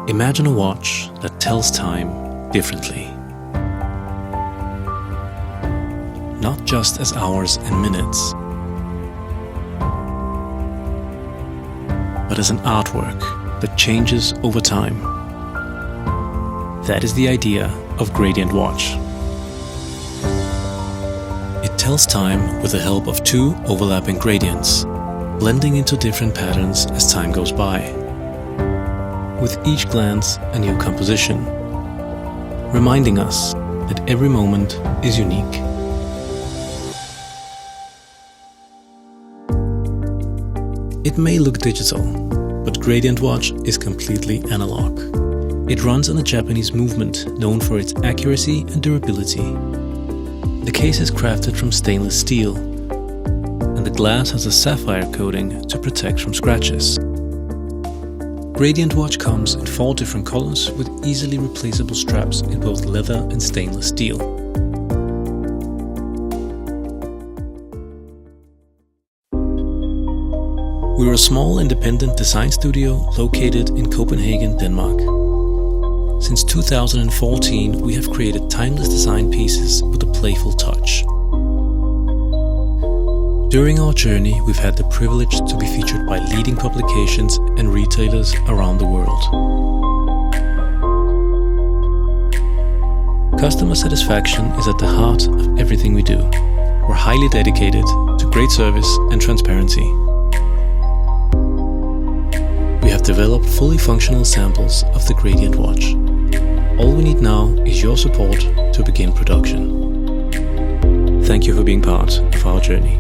Imagine a watch that tells time differently. Not just as hours and minutes, but as an artwork that changes over time. That is the idea of Gradient Watch. It tells time with the help of two overlapping gradients, blending into different patterns as time goes by. With each glance a new composition, reminding us that every moment is unique. It may look digital, but Gradient Watch is completely analog. It runs on a Japanese movement known for its accuracy and durability. The case is crafted from stainless steel, and the glass has a sapphire coating to protect from scratches. Gradient Watch comes in 4 different colors with easily replaceable straps in both leather and stainless steel. We're a small independent design studio located in Copenhagen, Denmark. Since 2014, we have created timeless design pieces with a playful touch. During our journey, we've had the privilege to be featured by leading publications and retailers around the world. Customer satisfaction is at the heart of everything we do. We're highly dedicated to great service and transparency. We have developed fully functional samples of the Gradient Watch. All we need now is your support to begin production. Thank you for being part of our journey.